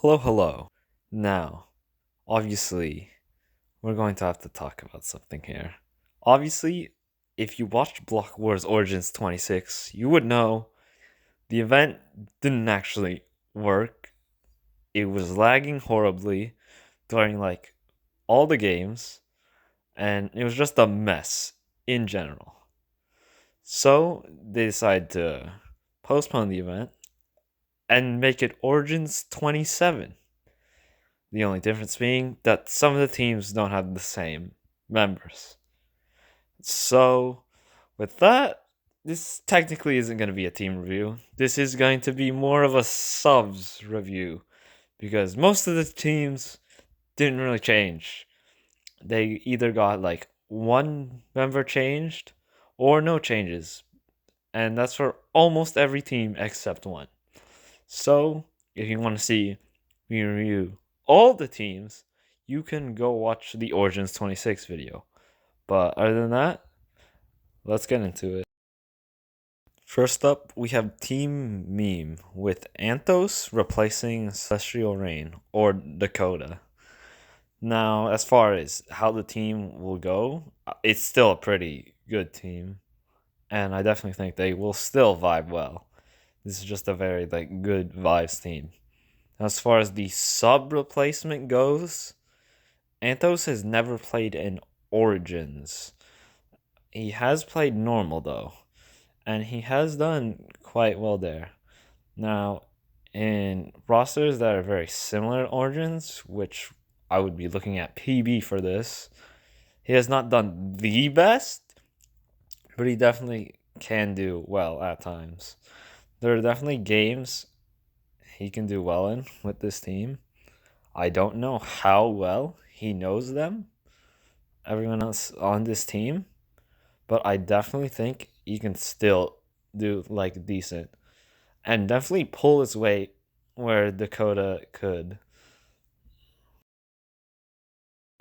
Hello, hello. Now, obviously, we're going to have to talk about something here. Obviously, if you watched Block Wars Origins 26, you would know the event didn't actually work. It was lagging horribly during all the games, and it was just a mess in general. So, they decided to postpone the event and make it Origins 27. The only difference being that some of the teams don't have the same members. So, with that, this technically isn't going to be a team review. This is going to be more of a subs review because most of the teams didn't really change. They either got one member changed or no changes, and that's for almost every team except one. So, if you want to see me review all the teams, you can go watch the Origins 26 video. But other than that, let's get into it. First up, we have Team Meme with Anthos replacing Celestial Rain or Dakota. Now, as far as how the team will go, it's still a pretty good team, and I definitely think they will still vibe well. This is just a very good vibes team. As far as the sub replacement goes, Anthos has never played in Origins. He has played normal though, and he has done quite well there. Now, in rosters that are very similar to Origins, which I would be looking at PB for this, he has not done the best, but he definitely can do well at times. There are definitely games he can do well in with this team. I don't know how well he knows them, everyone else on this team, but I definitely think he can still do decent and definitely pull his weight where Dakota could.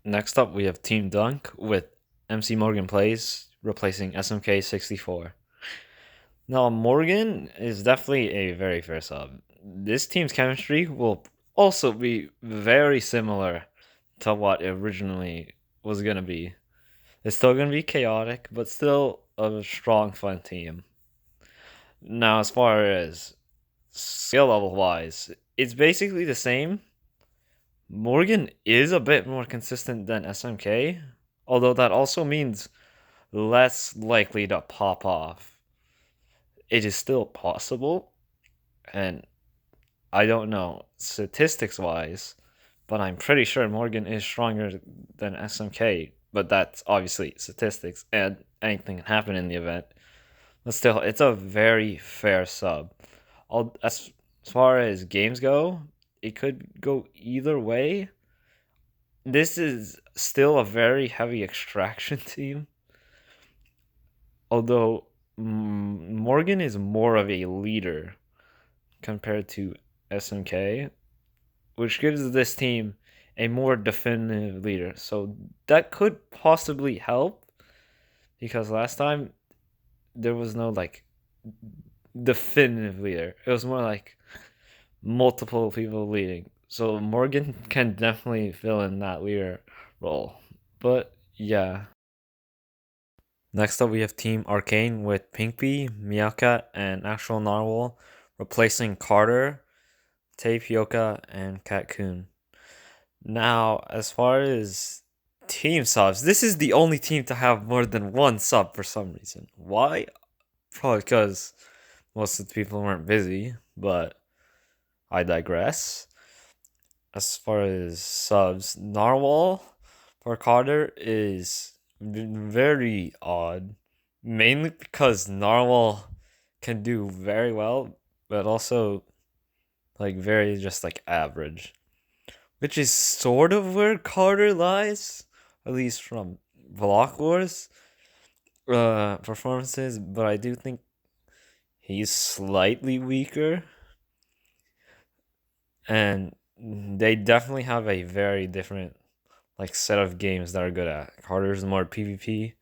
Next up, we have Team Dunk with MC Morgan Plays replacing SMK 64. Now, Morgan is definitely a very fair sub. This team's chemistry will also be very similar to what originally was going to be. It's still going to be chaotic, but still a strong, fun team. Now, as far as skill level wise, it's basically the same. Morgan is a bit more consistent than SMK, although that also means less likely to pop off. It is still possible, and I don't know statistics wise, but I'm pretty sure Morgan is stronger than SMK, but that's obviously statistics, and anything can happen in the event. But still, it's a very fair sub. As far as games go, it could go either way. This is still a very heavy extraction team, although Morgan is more of a leader compared to SMK, which gives this team a more definitive leader. So that could possibly help because last time there was no definitive leader. It was more like multiple people leading. So Morgan can definitely fill in that leader role. But yeah. Next up we have Team Arcane with Pinkbee, Meowcat, and Actual Narwhal replacing Carter, Tapioca, and Catcoon. Now, as far as team subs, this is the only team to have more than one sub for some reason. Why? Probably because most of the people weren't busy, but I digress. As far as subs, Narwhal for Carter is very odd, mainly because Narwhal can do very well, but also very just average, which is sort of where Carter lies, at least from Block Wars performances. But I do think he's slightly weaker, and they definitely have a very different set of games that are good at. Carter's more PvP,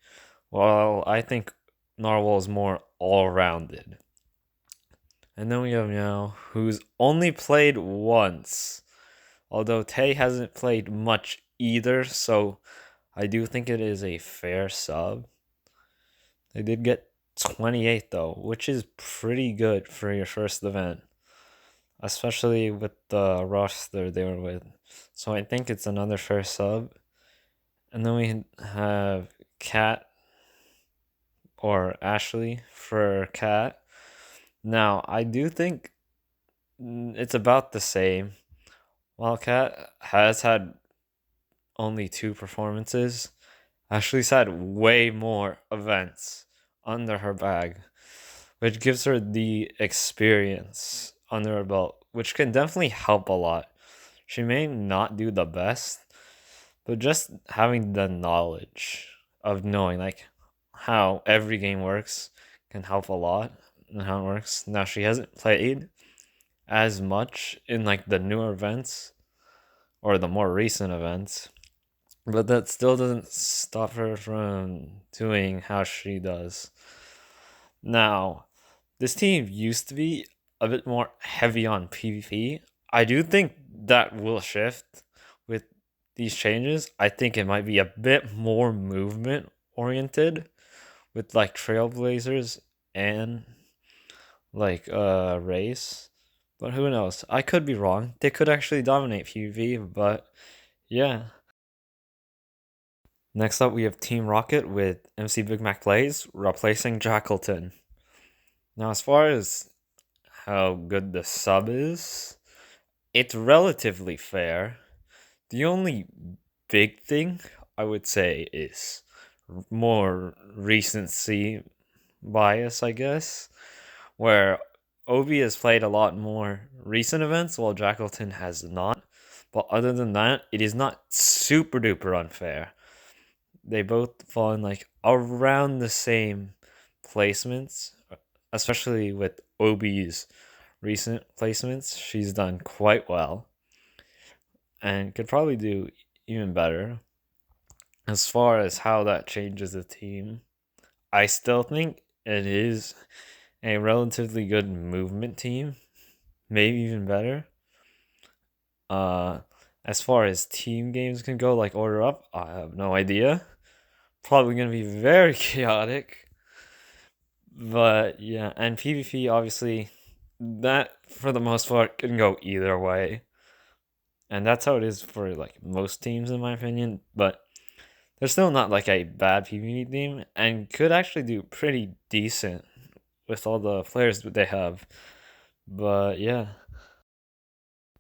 while I think Narwhal is more all rounded. And then we have Meow, who's only played once Although Tay hasn't played much either, so I do think it is a fair sub. They did get 28 though, which is pretty good for your first event, especially with the roster they were with. So I think it's another fair sub. And then we have Kat or Ashley for Kat. Now, I do think it's about the same. While Kat has had only 2 performances, Ashley's had way more events under her bag, which gives her the experience under her belt, which can definitely help a lot. She may not do the best, but just having the knowledge of knowing like how every game works can help a lot and how it works. Now she hasn't played as much in like the newer events or the more recent events, but that still doesn't stop her from doing how she does. Now, this team used to be a bit more heavy on PvP. I do think that will shift with these changes. I think it might be a bit more movement oriented with like Trailblazers and like race. But who knows? I could be wrong. They could actually dominate PvP, but yeah. Next up, we have Team Rocket with MC Big Mac Plays replacing Jackleton. Now, as far as how good the sub is, it's relatively fair. The only big thing I would say is more recency bias, I guess, where Obi has played a lot more recent events while Jackleton has not. But other than that, it is not super duper unfair. They both fall in like around the same placements, especially with Obi's recent placements. She's done quite well and could probably do even better. As far as how that changes the team, I still think it is a relatively good movement team, maybe even better. As far as team games can go, like order up, I have no idea. Probably gonna be very chaotic. But yeah, and PvP obviously that for the most part can go either way. And that's how it is for like most teams in my opinion, but they're still not like a bad PvP team and could actually do pretty decent with all the players that they have. But yeah.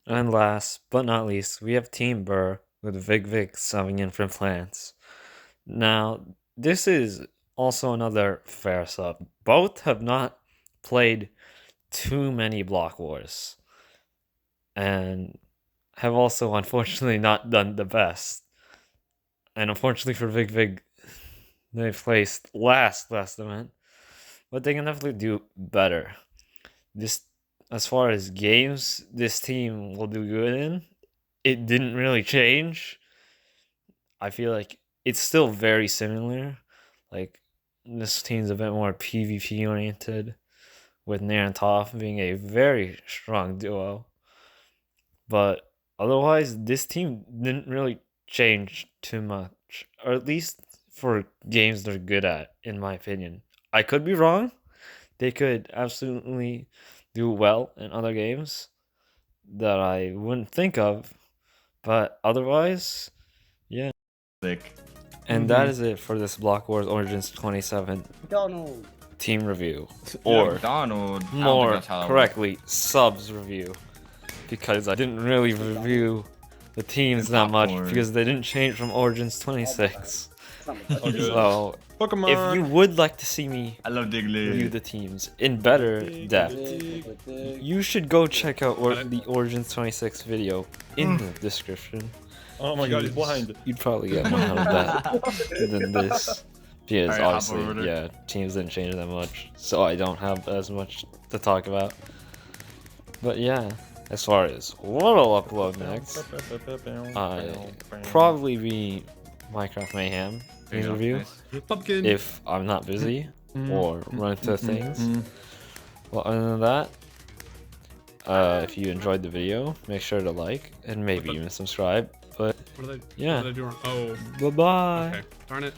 And last but not least, we have Team Burr with Vic subbing in from Plants. Now, this is also another fair sub. Both have not played too many block wars and have also unfortunately not done the best. And unfortunately for Vic, they placed last event, but they can definitely do better. This, as far as games, this team will do good in. It didn't really change. I feel like it's still very similar. Like this team's a bit more PvP oriented, with Nair and Toph being a very strong duo. But otherwise, this team didn't really change too much, or at least for games they're good at, in my opinion. I could be wrong. They could absolutely do well in other games that I wouldn't think of, but otherwise, yeah. And that is it for this Block Wars Origins 27 Donald. team review, or Donald. more correctly, subs review, because I didn't really review the teams that much because they didn't change from Origins 26. So, Pokemon. if you would like to see me I love Diglett. review the teams in better depth, you should go check out the Origins 26 video in the description. Oh my god, he's blind. You'd probably get more out of that than this. Because Alright, obviously, yeah, teams didn't change that much, so I don't have as much to talk about. But yeah, as far as what I'll upload next, probably be Minecraft Mayhem in review, Pumpkin. if I'm not busy or run into things. Well, other than that, If you enjoyed the video, make sure to like and maybe even subscribe. But What did I yeah, do wrong? Oh, bye bye. okay. Darn it.